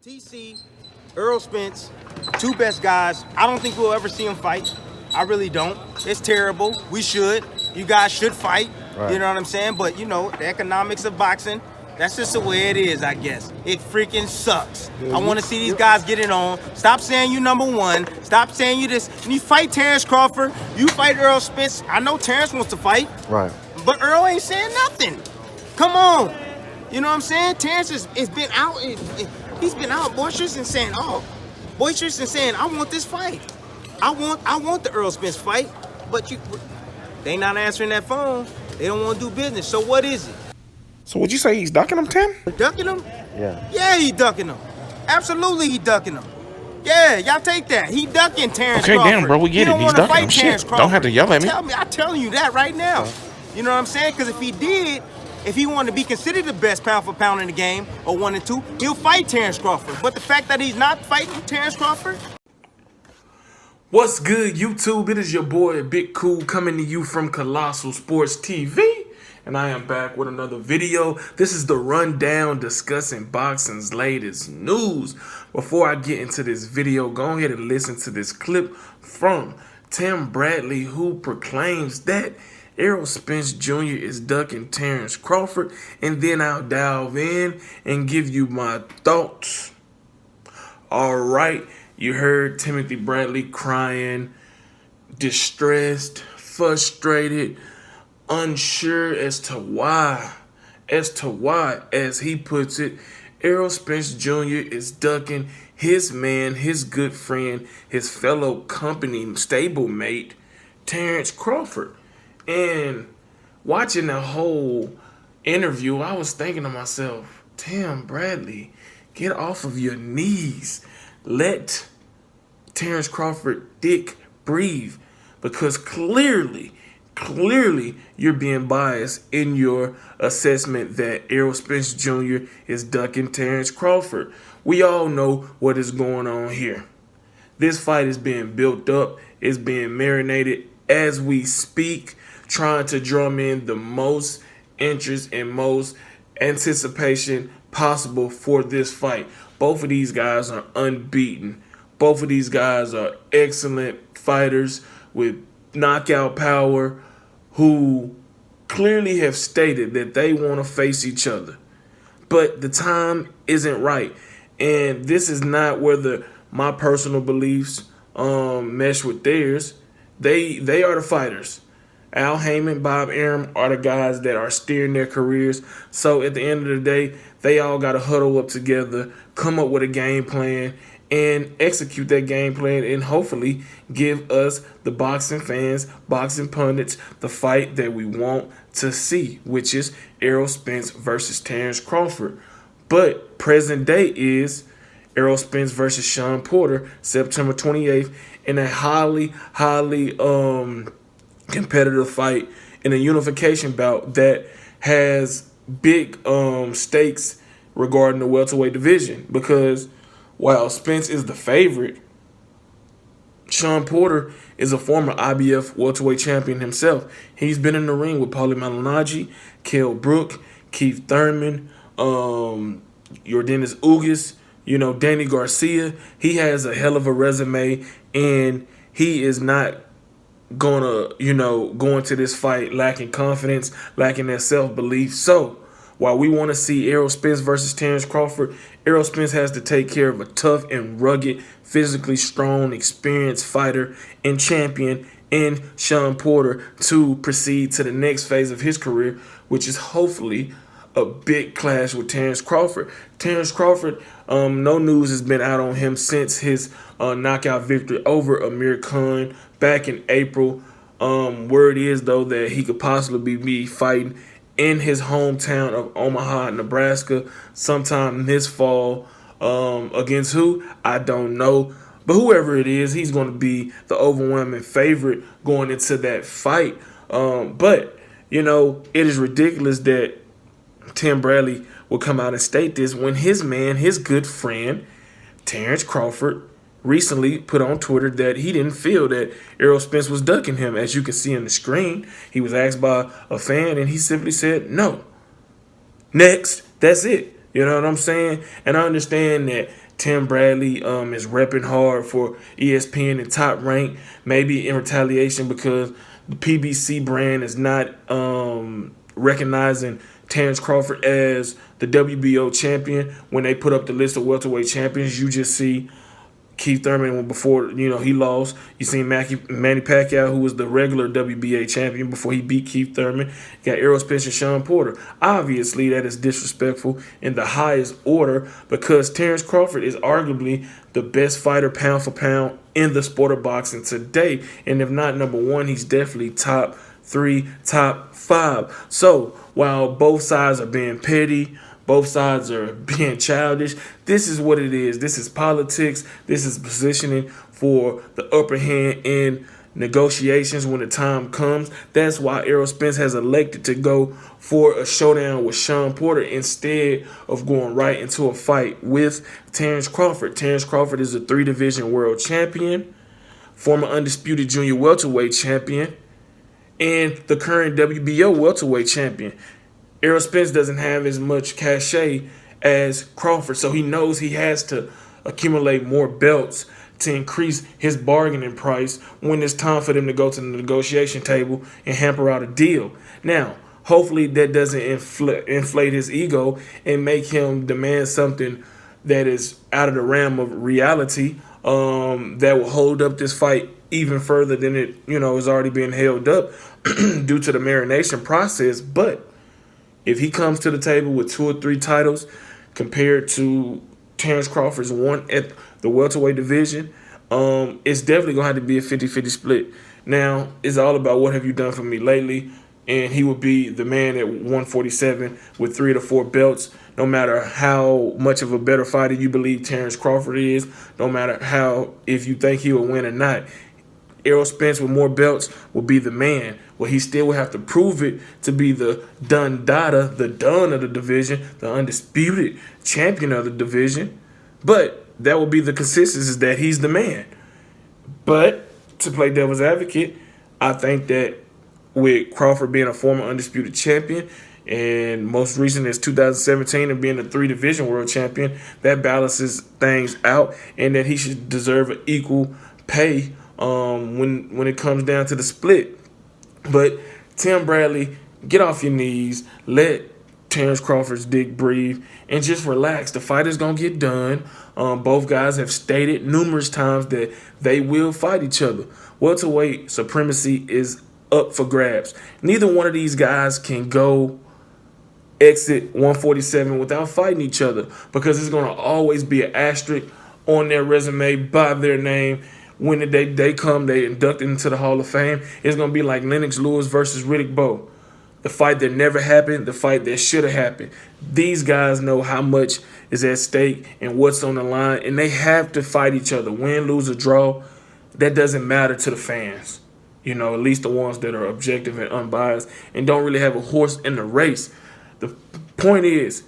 TC, Errol Spence, two best guys. I don't think we'll ever see them fight. I really don't. It's terrible. We should. You guys should fight. Right. You know what I'm saying? But, you know, the economics of boxing, that's just the way it is, I guess. It freaking sucks. I want to see these guys get it on. Stop saying you number one. Stop saying you this. When you fight Terence Crawford, you fight Errol Spence. I know Terence wants to fight. Right. But Earl ain't saying nothing. Come on. You know what I'm saying? Terence has been out. He's been out boisterous and saying, I want this fight. I want the Errol Spence fight. But they not answering that phone. They don't want to do business. So what is it? So would you say he's ducking him, Tim? Ducking him? Yeah. Yeah, he ducking him. Absolutely, he ducking him. Yeah, y'all take that. He ducking Terence Crawford. Okay, damn, bro, we get it. He's ducking him. Shit, don't have to yell at me. I'm telling you that right now. You know what I'm saying? Because if he did, if he wanted to be considered the best pound for pound in the game, or 1 and 2, he'll fight Terence Crawford. But the fact that he's not fighting Terence Crawford. What's good, YouTube? It is your boy, Big Cool, coming to you from Colossal Sports TV. And I am back with another video. This is the rundown discussing boxing's latest news. Before I get into this video, go ahead and listen to this clip from Tim Bradley, who proclaims that Errol Spence Jr. is ducking Terence Crawford. And then I'll dive in and give you my thoughts. All right, you heard Timothy Bradley crying, distressed, frustrated, unsure as to why, as he puts it, Errol Spence Jr. is ducking his man, his good friend, his fellow company stablemate, Terence Crawford. And watching the whole interview, I was thinking to myself, Tim Bradley, get off of your knees. Let Terence Crawford dick breathe, because clearly you're being biased in your assessment that Errol Spence Jr. is ducking Terence Crawford. We all know what is going on here. This fight is being built up, it's being marinated as we speak, trying to drum in the most interest and most anticipation possible for this fight. Both of these guys are unbeaten. Both of these guys are excellent fighters with knockout power, who clearly have stated that they want to face each other. But the time isn't right. And this is not whether my personal beliefs mesh with theirs. They are the fighters. Al Heyman, Bob Arum are the guys that are steering their careers. So at the end of the day, they all got to huddle up together, come up with a game plan, and execute that game plan, and hopefully give us, the boxing fans, boxing pundits, the fight that we want to see, which is Errol Spence versus Terence Crawford. But present day is Errol Spence versus Shawn Porter, September 28th, in a highly competitive fight in a unification bout that has big stakes regarding the welterweight division, because while Spence is the favorite, Shawn Porter is a former IBF welterweight champion himself. He's been in the ring with Paulie Malignaggi, Kell Brook, Keith Thurman, Yordenis Ugas, Danny Garcia. He has a hell of a resume, and he is not gonna, go into this fight lacking confidence, lacking that self-belief. So while we want to see Errol Spence versus Terence Crawford, Errol Spence has to take care of a tough and rugged, physically strong, experienced fighter and champion in Shawn Porter to proceed to the next phase of his career, which is hopefully a big clash with Terence Crawford. Terence Crawford, no news has been out on him since his knockout victory over Amir Khan back in April. Word is, though, that he could possibly be fighting in his hometown of Omaha, Nebraska, sometime this fall. Against who? I don't know. But whoever it is, he's going to be the overwhelming favorite going into that fight. But, it is ridiculous that Tim Bradley will come out and state this when his man, his good friend, Terence Crawford, recently put on Twitter that he didn't feel that Errol Spence was ducking him. As you can see on the screen, he was asked by a fan, and he simply said, no. Next, that's it. You know what I'm saying? And I understand that Tim Bradley is repping hard for ESPN and Top Rank, maybe in retaliation because the PBC brand is not recognizing Terence Crawford as the WBO champion. When they put up the list of welterweight champions, you just see Keith Thurman before, he lost. You seen Manny Pacquiao, who was the regular WBA champion before he beat Keith Thurman. You got Errol Spence and Sean Porter. Obviously, that is disrespectful in the highest order because Terence Crawford is arguably the best fighter pound for pound in the sport of boxing today. And if not number one, he's definitely top 3, top 5. So while both sides are being petty, both sides are being childish, this is what it is. This is politics. This is positioning for the upper hand in negotiations when the time comes. That's why Errol Spence has elected to go for a showdown with Sean Porter instead of going right into a fight with Terence Crawford. Terence Crawford is a 3-division world champion, former undisputed junior welterweight champion, and the current WBO welterweight champion. Errol Spence doesn't have as much cachet as Crawford, so he knows he has to accumulate more belts to increase his bargaining price when it's time for them to go to the negotiation table and hamper out a deal. Now, hopefully that doesn't inflate his ego and make him demand something that is out of the realm of reality, that will hold up this fight even further than it, is already being held up due to the marination process. But if he comes to the table with 2 or 3 titles compared to Terence Crawford's one at the welterweight division, it's definitely going to have to be a 50-50 split. Now, it's all about what have you done for me lately, and he will be the man at 147 with 3 to 4 belts, no matter how much of a better fighter you believe Terence Crawford is, no matter if you think he will win or not. Errol Spence with more belts will be the man. Well, he still will have to prove it to be the Don of the division, the undisputed champion of the division. But that will be the consensus, is that he's the man. But to play devil's advocate, I think that with Crawford being a former undisputed champion and most recent is 2017 and being a 3-division world champion, that balances things out, and that he should deserve an equal pay when it comes down to the split. But Tim Bradley, get off your knees, let Terence Crawford's dick breathe, and just relax. The fight is going to get done. Both guys have stated numerous times that they will fight each other. Welterweight supremacy is up for grabs. Neither one of these guys can go exit 147 without fighting each other, because it's going to always be an asterisk on their resume by their name. When the day they come, they inducted into the Hall of Fame. It's going to be like Lennox Lewis versus Riddick Bowe. The fight that never happened, the fight that should have happened. These guys know how much is at stake and what's on the line, and they have to fight each other. Win, lose, or draw, that doesn't matter to the fans. At least the ones that are objective and unbiased and don't really have a horse in the race. The point is,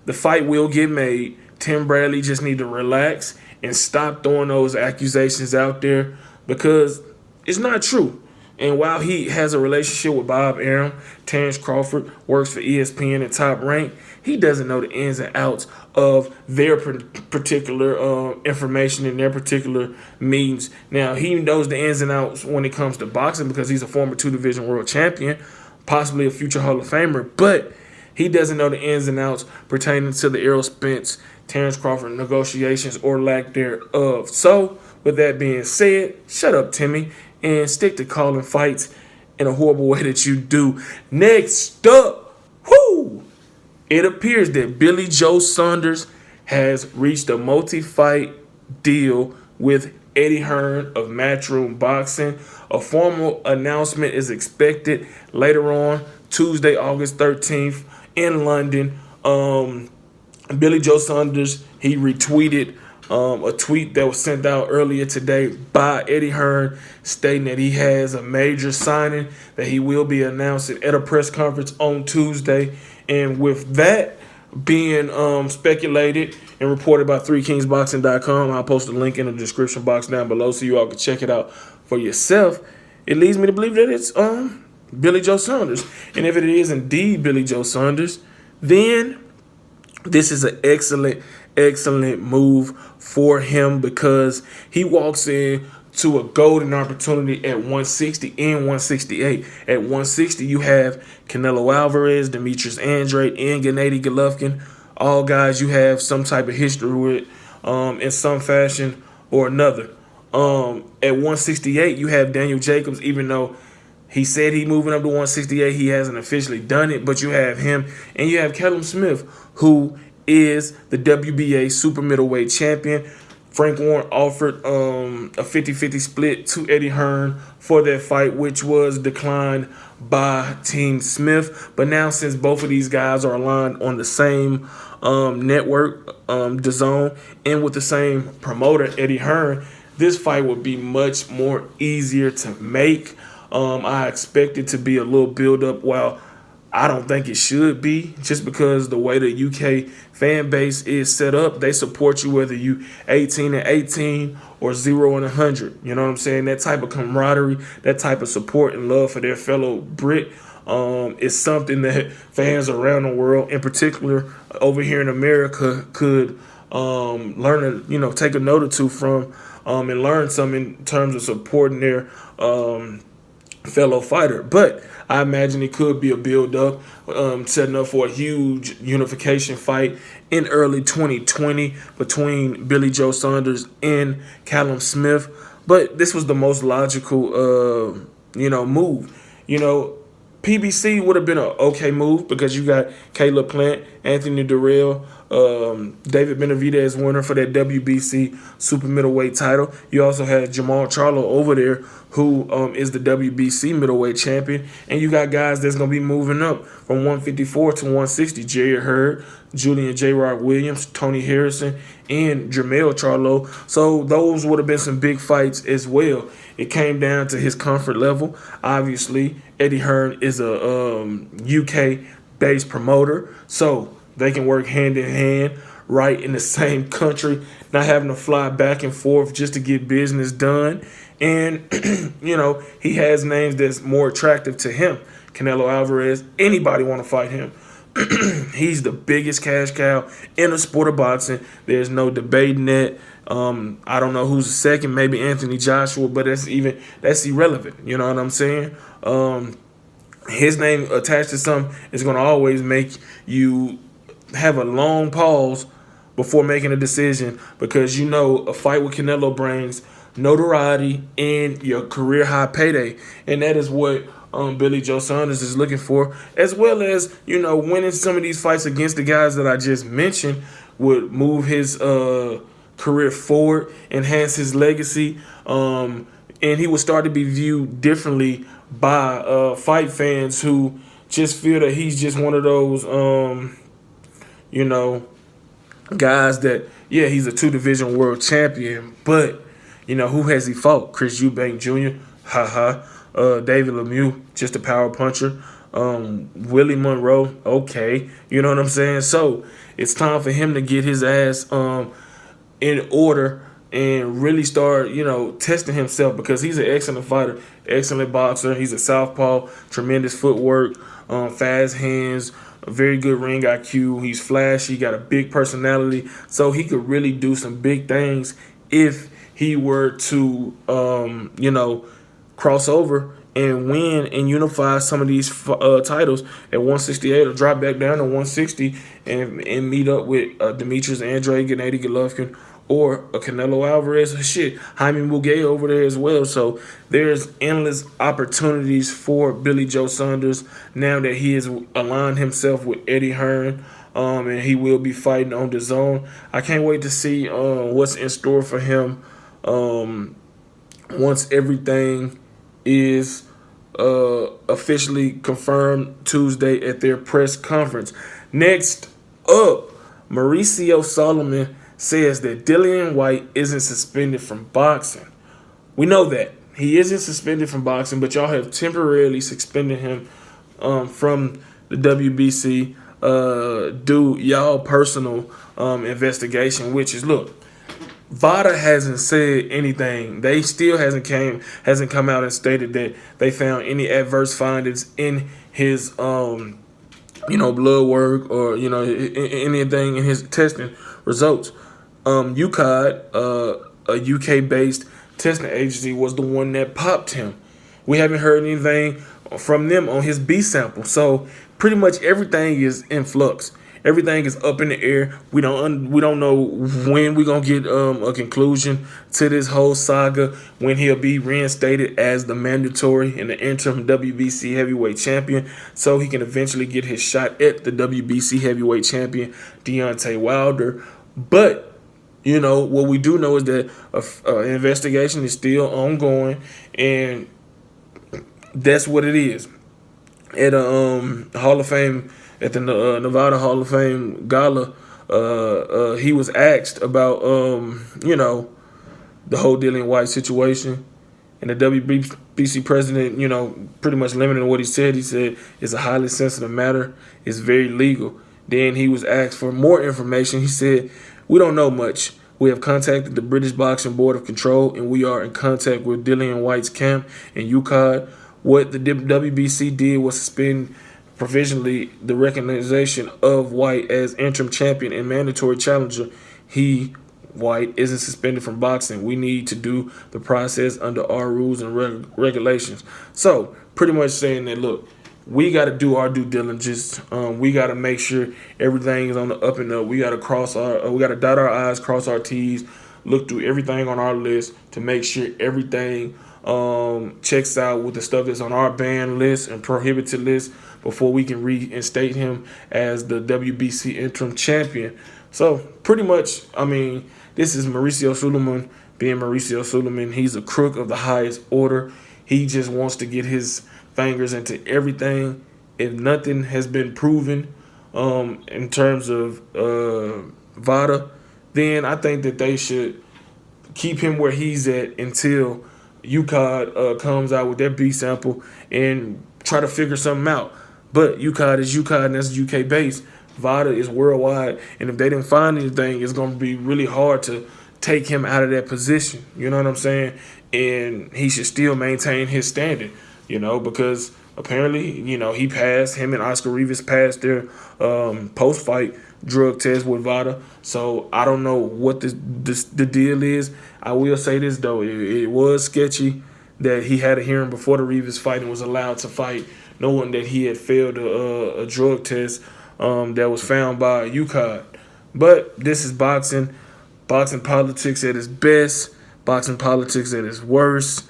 the fight will get made. Tim Bradley just need to relax and stop throwing those accusations out there, because it's not true. And while he has a relationship with Bob Arum, Terence Crawford works for ESPN and Top Rank, he doesn't know the ins and outs of their particular information and their particular meetings. Now, he knows the ins and outs when it comes to boxing because he's a former 2-division world champion, possibly a future Hall of Famer, but he doesn't know the ins and outs pertaining to the Errol Spence, Terence Crawford negotiations or lack thereof. So, with that being said, shut up, Timmy, and stick to calling fights in a horrible way that you do. Next up, it appears that Billy Joe Saunders has reached a multi-fight deal with Eddie Hearn of Matchroom Boxing. A formal announcement is expected later on Tuesday, August 13th in London. Billy Joe Saunders, he retweeted a tweet that was sent out earlier today by Eddie Hearn stating that he has a major signing that he will be announcing at a press conference on Tuesday. And with that being speculated and reported by 3kingsboxing.com, I'll post a link in the description box down below so you all can check it out for yourself. It leads me to believe that it's Billy Joe Saunders. And if it is indeed Billy Joe Saunders, then This is an excellent move for him because he walks in to a golden opportunity at 160 and 168. At 160, you have Canelo Alvarez, Demetrius Andrade, and Gennady Golovkin. All guys you have some type of history with in some fashion or another. At 168, you have Daniel Jacobs, even though he said he moving up to 168. He hasn't officially done it, but you have him. And you have Callum Smith, who is the WBA super middleweight champion. Frank Warren offered a 50-50 split to Eddie Hearn for that fight, which was declined by Team Smith. But now, since both of these guys are aligned on the same network, DAZN, and with the same promoter, Eddie Hearn, this fight would be much more easier to make. I expect it to be a little build-up. While I don't think it should be, just because the way the UK fan base is set up, they support you whether you 18-18 or 0-100. You know what I'm saying? That type of camaraderie, that type of support and love for their fellow Brit is something that fans around the world, in particular over here in America, could learn to, take a note or two from and learn something in terms of supporting their fellow fighter. But I imagine it could be a build-up, setting up for a huge unification fight in early 2020 between Billy Joe Saunders and Callum Smith. But this was the most logical, move. PBC would have been an okay move because you got Caleb Plant, Anthony Durrell, David Benavidez winner for that WBC super middleweight title. You also had Jamal Charlo over there, who is the WBC middleweight champion. And you got guys that's going to be moving up from 154 to 160. Jared Hurd, Julian J. Rod Williams, Tony Harrison, and Jermell Charlo. So those would have been some big fights as well. It came down to his comfort level. Obviously, Eddie Hearn is a UK-based promoter, so they can work hand in hand right in the same country, not having to fly back and forth just to get business done. And, he has names that's more attractive to him. Canelo Alvarez, anybody want to fight him. He's the biggest cash cow in the sport of boxing. There's no debating that. I don't know who's the second, maybe Anthony Joshua, but that's irrelevant. You know what I'm saying? His name attached to something is going to always make you have a long pause before making a decision, because a fight with Canelo brings notoriety and your career high payday, and that is what Billy Joe Saunders is looking for, as well as winning some of these fights against the guys that I just mentioned would move his career forward, enhance his legacy, and he would start to be viewed differently by fight fans who just feel that he's just one of those guys that, yeah, he's a 2-division world champion, but who has he fought? Chris Eubank Jr., David Lemieux, just a power puncher. Willie Monroe, okay. You know what I'm saying? So it's time for him to get his ass in order and really start, testing himself, because he's an excellent fighter, excellent boxer. He's a southpaw, tremendous footwork, fast hands, a very good ring IQ. He's flashy, got a big personality. So he could really do some big things if he were to, cross over and win and unify some of these titles at 168, or drop back down to 160 and meet up with Demetrius Andrade, Gennady Golovkin, or a Canelo Alvarez, Jaime Muguet over there as well. So there's endless opportunities for Billy Joe Saunders now that he has aligned himself with Eddie Hearn, and he will be fighting on DAZN. I can't wait to see what's in store for him once everything is officially confirmed Tuesday at their press conference. Next up, Mauricio Sulaiman says that Dillian Whyte isn't suspended from boxing. We know that. He isn't suspended from boxing, but y'all have temporarily suspended him from the WBC due y'all personal investigation, which is, look, VADA hasn't said anything. They still hasn't come out and stated that they found any adverse findings in his blood work or, anything in his testing results. UCOD, a UK-based testing agency, was the one that popped him. We haven't heard anything from them on his B sample. So pretty much everything is in flux. Everything is up in the air. We don't know when we're gonna get a conclusion to this whole saga. When he'll be reinstated as the mandatory and the interim WBC heavyweight champion, so he can eventually get his shot at the WBC heavyweight champion Deontay Wilder. But what we do know is that an investigation is still ongoing, and that's what it is. At a Hall of Fame, at the Nevada Hall of Fame gala, he was asked about the whole Dillian Whyte situation, and the WBC president, pretty much limited what he said. He said it's a highly sensitive matter. It's very legal. Then he was asked for more information. He said, "We don't know much. We have contacted the British Boxing Board of Control, and we are in contact with Dillian Whyte's camp in UCOD. What the WBC did was suspend provisionally the recognition of Whyte as interim champion and mandatory challenger. Whyte, isn't suspended from boxing. We need to do the process under our rules and regulations." So pretty much saying that, look, we got to do our due diligence. We got to make sure everything is on the up and up. We got to we got to dot our I's, cross our T's, look through everything on our list to make sure everything checks out with the stuff that's on our ban list and prohibited list before we can reinstate him as the WBC interim champion. So pretty much, this is Mauricio Sulaiman being Mauricio Sulaiman. He's a crook of the highest order. He just wants to get his fingers into everything. If nothing has been proven in terms of VADA, then I think that they should keep him where he's at until UCOD comes out with their B sample and try to figure something out. But UCOD is UCOD, and that's UK based. VADA is worldwide, and if they didn't find anything, it's going to be really hard to take him out of that position. You know what I'm saying? And he should still maintain his standing, because apparently, he passed, him and Oscar Rivas passed their post-fight drug test with VADA. So I don't know what the deal is. I will say this, though. It was sketchy that he had a hearing before the Rivas fight and was allowed to fight, knowing that he had failed a drug test that was found by UCOD. But this is boxing. Boxing politics at its best. Boxing politics at its worst.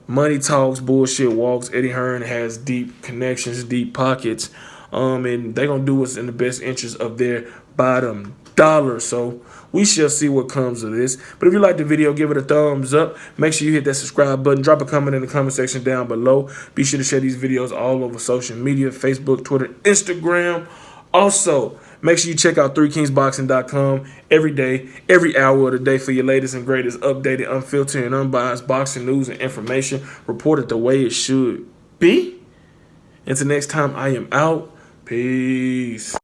Money talks, bullshit walks. Eddie Hearn has deep connections, deep pockets. And they're going to do what's in the best interest of their bottom dollar. So we shall see what comes of this. But if you like the video, give it a thumbs up. Make sure you hit that subscribe button. Drop a comment in the comment section down below. Be sure to share these videos all over social media, Facebook, Twitter, Instagram. Also, make sure you check out 3kingsboxing.com every day, every hour of the day for your latest and greatest updated, unfiltered, and unbiased boxing news and information reported the way it should be. Until next time, I am out. Peace.